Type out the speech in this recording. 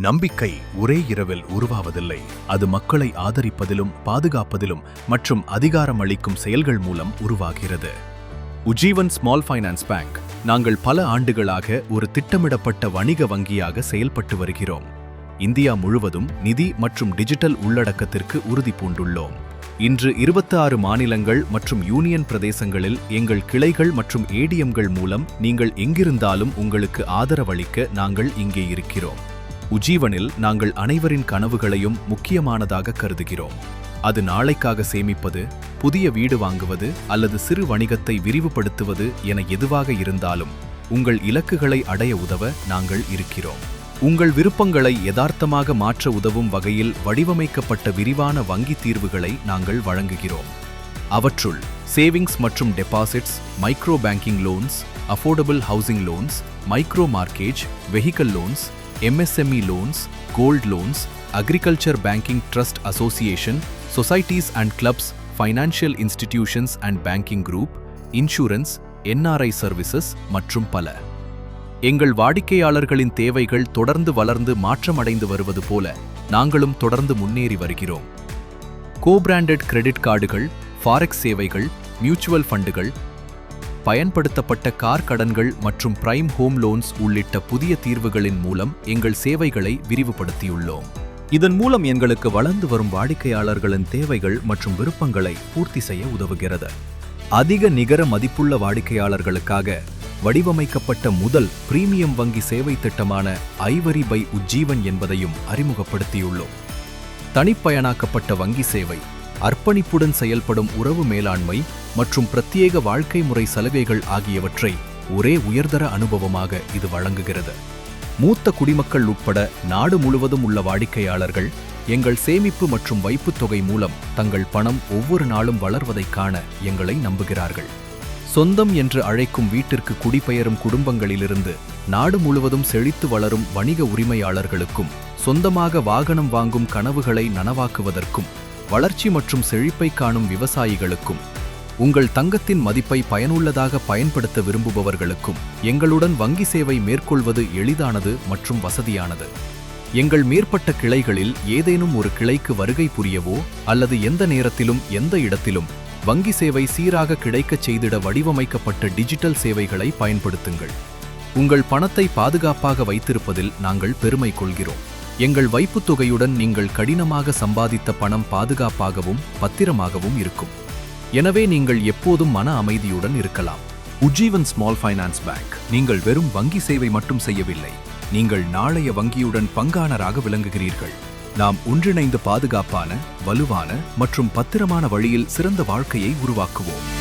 நம்பிக்கை ஒரே இரவில் உருவாவதில்லை. அது மக்களை ஆதரிப்பதிலும் பாதுகாப்பதிலும் மற்றும் அதிகாரம் அளிக்கும் செயல்கள் மூலம் உருவாகிறது. உஜ்ஜீவன் ஸ்மால் ஃபைனான்ஸ் பேங்க் நாங்கள் பல ஆண்டுகளாக ஒரு திட்டமிடப்பட்ட வணிக வங்கியாக செயல்பட்டு வருகிறோம். இந்தியா முழுவதும் நிதி மற்றும் டிஜிட்டல் உள்ளடக்கத்திற்கு உறுதி பூண்டுள்ளோம். இன்று 26 மாநிலங்கள் மற்றும் யூனியன் பிரதேசங்களில் எங்கள் கிளைகள் மற்றும் ஏடிஎம்கள் மூலம் நீங்கள் எங்கிருந்தாலும் உங்களுக்கு ஆதரவளிக்க நாங்கள் இங்கே இருக்கிறோம். உஜ்ஜீவனில் நாங்கள் அனைவரின் கனவுகளையும் முக்கியமானதாக கருதுகிறோம். அது நாளைக்காக சேமிப்பது, புதிய வீடு வாங்குவது அல்லது சிறு வணிகத்தை விரிவுபடுத்துவது என எதுவாக இருந்தாலும் உங்கள் இலக்குகளை அடைய உதவ நாங்கள் இருக்கிறோம். உங்கள் விருப்பங்களை யதார்த்தமாக மாற்ற உதவும் வகையில் வடிவமைக்கப்பட்ட விரிவான வங்கி தீர்வுகளை நாங்கள் வழங்குகிறோம். அவற்றுள் சேவிங்ஸ் மற்றும் deposits, micro banking loans, affordable housing loans, micro mortgage, vehicle loans, MSME loans, gold loans, agriculture banking trust association, societies and clubs, financial institutions and banking group, insurance, NRI services மற்றும் பல. எங்கள் வாடிக்கையாளர்களின் தேவைகள் தொடர்ந்து வளர்ந்து மாற்றமடைந்து வருவது போல நாங்களும் தொடர்ந்து முன்னேறி வருகிறோம். கோ-பிராண்டட் கிரெடிட் கார்டுகள், ஃபாரெக்ஸ் சேவைகள், மியூச்சுவல் ஃபண்டுகள், பயன்படுத்தப்பட்ட கார் கடன்கள் மற்றும் பிரைம் ஹோம் லோன்ஸ் உள்ளிட்ட புதிய தீர்வுகளின் மூலம் எங்கள் சேவைகளை விரிவுபடுத்தியுள்ளோம். இதன் மூலம் எங்களுக்கு வளர்ந்து வரும் வாடிக்கையாளர்களின் தேவைகள் மற்றும் விருப்பங்களை பூர்த்தி செய்ய உதவுகிறது. அதிக நிகர மதிப்புள்ள வாடிக்கையாளர்களுக்காக வடிவமைக்கப்பட்ட முதல் பிரீமியம் வங்கி சேவை திட்டமான ஐவரி பை உஜ்ஜீவன் என்பதையும் அறிமுகப்படுத்தியுள்ளோம். தனிப்பயனாக்கப்பட்ட வங்கி சேவை, அர்ப்பணிப்புடன் செயல்படும் உறவு மேலாண்மை மற்றும் பிரத்யேக வாழ்க்கை முறை சலுகைகள் ஆகியவற்றை ஒரே உயர்தர அனுபவமாக இது வழங்குகிறது. மூத்த குடிமக்கள் உட்பட நாடு முழுவதும் உள்ள வாடிக்கையாளர்கள் எங்கள் சேமிப்பு மற்றும் வைப்புத் தொகை மூலம் தங்கள் பணம் ஒவ்வொரு நாளும் வளர்வதைக் காண எங்களை நம்புகிறார்கள். சொந்தம் என்று அழைக்கும் வீட்டிற்கு குடிபெயரும் குடும்பங்களிலிருந்து நாடு முழுவதும் செழித்து வளரும் வணிக உரிமையாளர்களுக்கும் சொந்தமாக வாகனம் வாங்கும் கனவுகளை நனவாக்குவதற்கும் வளர்ச்சி மற்றும் செழிப்பை காணும் விவசாயிகளுக்கும் உங்கள் தங்கத்தின் மதிப்பை பயனுள்ளதாக பயன்படுத்த விரும்புபவர்களுக்கும் எங்களுடன் வங்கி சேவை மேற்கொள்வது எளிதானது மற்றும் வசதியானது. எங்கள் மேற்பட்ட கிளைகளில் ஏதேனும் ஒரு கிளைக்கு வருகை புரியவோ அல்லது எந்த நேரத்திலும் எந்த இடத்திலும் வங்கி சேவை சீராக கிடைக்கச் செய்திட வடிவமைக்கப்பட்ட டிஜிட்டல் சேவைகளை பயன்படுத்துங்கள். உங்கள் பணத்தை பாதுகாப்பாக வைத்திருப்பதில் நாங்கள் பெருமை கொள்கிறோம். எங்கள் வைப்புத் தொகையுடன் நீங்கள் கடினமாக சம்பாதித்த பணம் பாதுகாப்பாகவும் பத்திரமாகவும் இருக்கும். எனவே நீங்கள் எப்போதும் மன அமைதியுடன் இருக்கலாம். உஜ்ஜீவன் ஸ்மால் ஃபைனான்ஸ் பேங்க் நீங்கள் வெறும் வங்கி சேவை மட்டும் செய்யவில்லை, நீங்கள் நாளைய வங்கியுடன் பங்காளராக விளங்குகிறீர்கள். நாம் ஒன்றிணைந்து பாதுகாப்பான, வலுவான மற்றும் பத்திரமான வழியில் சிறந்த வாழ்க்கையை உருவாக்குவோம்.